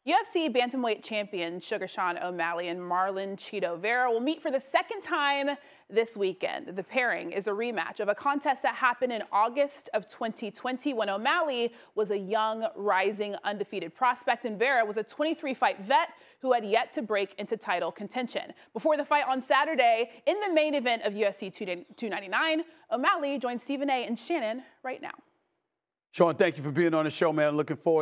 UFC bantamweight champion Sugar Sean O'Malley and Marlon Chito Vera will meet for the second time this weekend. The pairing is a rematch of a contest that happened in August of 2020 when O'Malley was a young, rising, undefeated prospect and Vera was a 23-fight vet who had yet to break into title contention. Before the fight on Saturday, in the main event of UFC 299, O'Malley joins Stephen A. and Shannon right now. Sean, thank you for being on the show, man.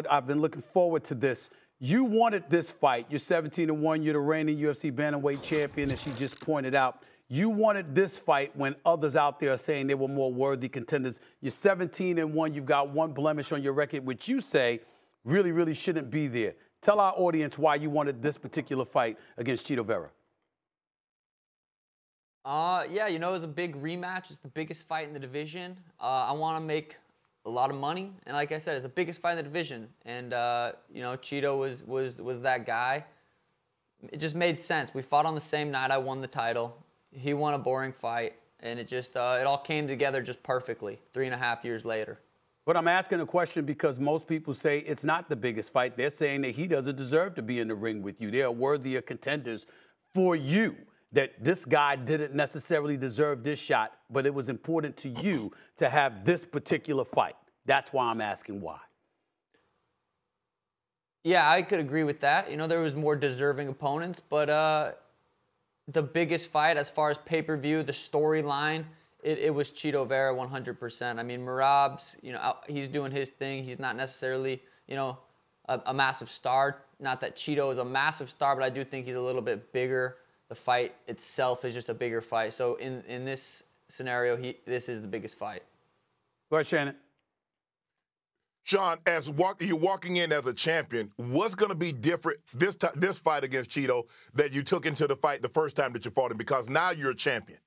I've been looking forward to this. You wanted this fight. You're 17-1. You're the reigning UFC bantamweight champion, as she just pointed out. You wanted this fight when others out there are saying they were more worthy contenders. You're 17-1. You've got one blemish on your record, which you say really shouldn't be there. Tell our audience why you wanted this particular fight against Chito Vera. Yeah, you know, it was a big rematch. It's the biggest fight in the division. I want to make a lot of money, and like I said, it's the biggest fight in the division. And you know, Chito was that guy. It just made sense. We fought on the same night. I won the title. He won a boring fight, and it just it all came together just perfectly 3.5 years later. But I'm asking a question because most people say it's not the biggest fight. They're saying that he doesn't deserve to be in the ring with you. They are worthier contenders for you. That this guy didn't necessarily deserve this shot, but it was important to you to have this particular fight. That's why I'm asking why. Yeah, I could agree with that. You know, there was more deserving opponents, but the biggest fight as far as pay-per-view, the storyline, it was Chito Vera 100%. I mean, Merab's, you know, he's doing his thing. He's not necessarily, you know, a massive star. Not that Chito is a massive star, but I do think he's a little bit bigger. The fight itself is just a bigger fight. So in this scenario, this is the biggest fight. Go ahead, Shannon. Sean, you're walking in as a champion, what's going to be different this fight against Chito that you took into the fight the first time that you fought him? Because now you're a champion.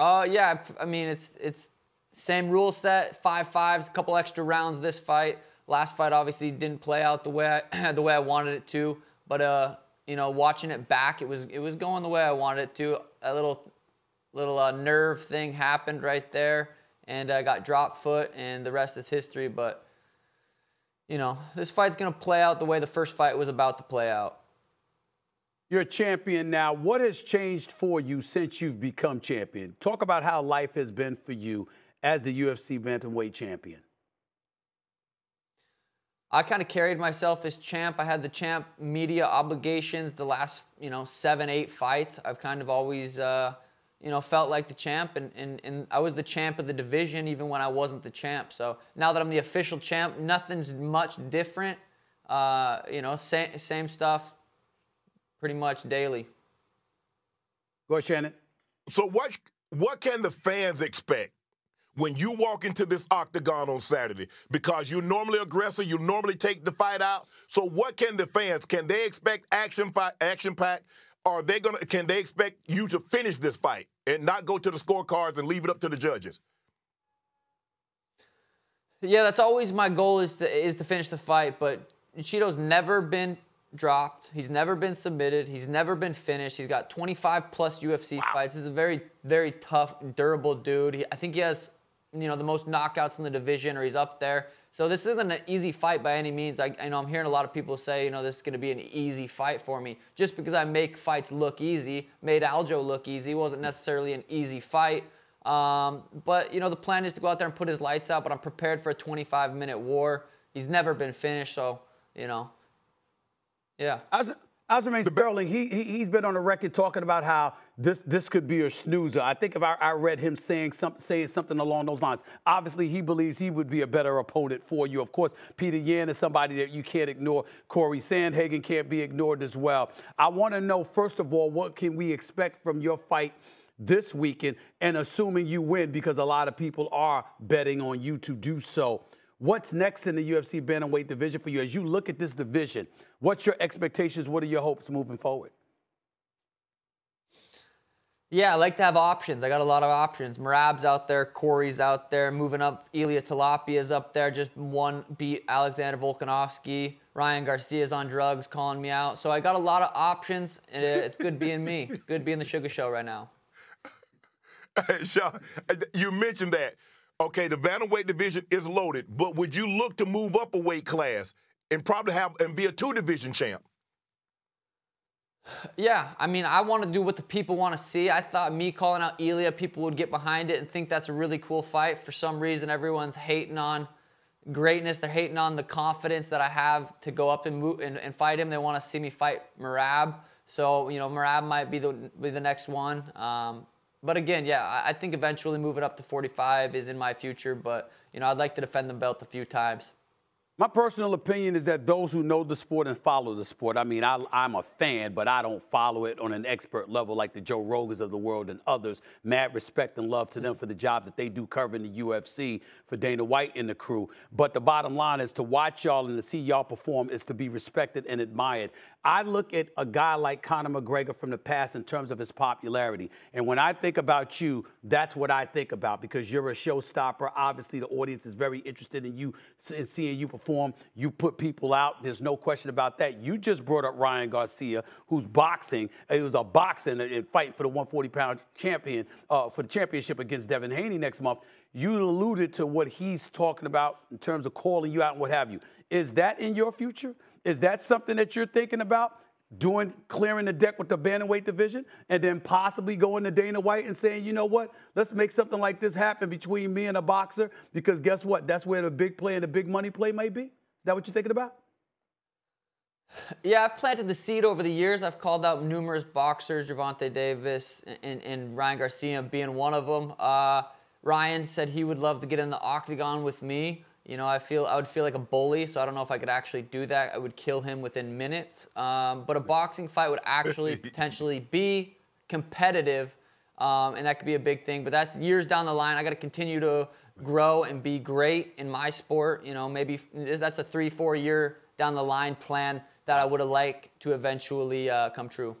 Yeah, I mean, it's same rule set, 5-5s, a couple extra rounds this fight. Last fight obviously didn't play out the way I wanted it to, but you know, watching it back, it was going the way I wanted it to. A little nerve thing happened right there, and I got drop foot, and the rest is history. But you know, this fight's gonna play out the way the first fight was about to play out. You're a champion now. What has changed for you since you've become champion? Talk about how life has been for you as the UFC bantamweight champion. I kind of carried myself as champ. I had the champ media obligations the last, you know, 7-8 fights. I've kind of always, you know, felt like the champ, and I was the champ of the division even when I wasn't the champ. So now that I'm the official champ, nothing's much different. You know, same stuff pretty much daily. Go ahead, Shannon. So what can the fans expect when you walk into this octagon on Saturday? Because you're normally aggressive, you normally take the fight out. So what can the fans, can they expect action-packed? Or can they expect you to finish this fight and not go to the scorecards and leave it up to the judges? Yeah, that's always my goal is to finish the fight, but Chito's never been dropped. He's never been submitted. He's never been finished. He's got 25-plus UFC fights. He's a very tough, durable dude. I think he has, you know, the most knockouts in the division, or he's up there. So this isn't an easy fight by any means. I know I'm hearing a lot of people say, you know, this is going to be an easy fight for me. Just because I make fights look easy, made Aljo look easy, wasn't necessarily an easy fight. But, you know, the plan is to go out there and put his lights out, but I'm prepared for a 25-minute war. He's never been finished, so, you know, yeah. Aljamain Sterling, he's been on the record talking about how this could be a snoozer. I think if I read him saying something along those lines. Obviously, he believes he would be a better opponent for you. Of course, Peter Yan is somebody that you can't ignore. Corey Sandhagen can't be ignored as well. I want to know, first of all, what can we expect from your fight this weekend? And assuming you win, because a lot of people are betting on you to do so. What's next in the UFC bantamweight division for you? As you look at this division, what's your expectations? What are your hopes moving forward? Yeah, I like to have options. I got a lot of options. Merab's out there. Corey's out there. Moving up, Ilia Tilapia's up there. Just beat Alexander Volkanovski. Ryan Garcia's on drugs, calling me out. So I got a lot of options, and it's good being me. Good being the Sugar Show right now. Sean, you mentioned that. Okay, the bantamweight division is loaded, but would you look to move up a weight class and probably be a 2-division champ. Yeah, I mean, I want to do what the people want to see. I thought me calling out Elia, people would get behind it and think that's a really cool fight. For some reason, everyone's hating on greatness. They're hating on the confidence that I have to go up and move and fight him. They want to see me fight Merab. So, you know, Merab might be the next one. But again, yeah, I think eventually moving up to 45 is in my future. But, you know, I'd like to defend the belt a few times. My personal opinion is that those who know the sport and follow the sport, I mean, I'm a fan, but I don't follow it on an expert level like the Joe Rogans of the world and others. Mad respect and love to them for the job that they do covering the UFC, for Dana White and the crew. But the bottom line is to watch y'all and to see y'all perform is to be respected and admired. I look at a guy like Conor McGregor from the past in terms of his popularity. And when I think about you, that's what I think about, because you're a showstopper. Obviously, the audience is very interested in you, in seeing you perform. You put people out. There's no question about that. You just brought up Ryan Garcia, who's boxing. It was a boxing fight for the 140-pound champion, for the championship against Devin Haney next month. You alluded to what he's talking about in terms of calling you out and what have you. Is that in your future? Is that something that you're thinking about, clearing the deck with the bantamweight division, and then possibly going to Dana White and saying, you know what, let's make something like this happen between me and a boxer, because guess what? That's where the big play and the big money play may be? Is that what you're thinking about? Yeah, I've planted the seed over the years. I've called out numerous boxers, Gervonta Davis and Ryan Garcia being one of them. Ryan said he would love to get in the octagon with me. You know, I would feel like a bully, so I don't know if I could actually do that. I would kill him within minutes. But a boxing fight would actually potentially be competitive, and that could be a big thing. But that's years down the line. I got to continue to grow and be great in my sport. You know, maybe that's a 3-4 year down the line plan that I would have liked to eventually come true.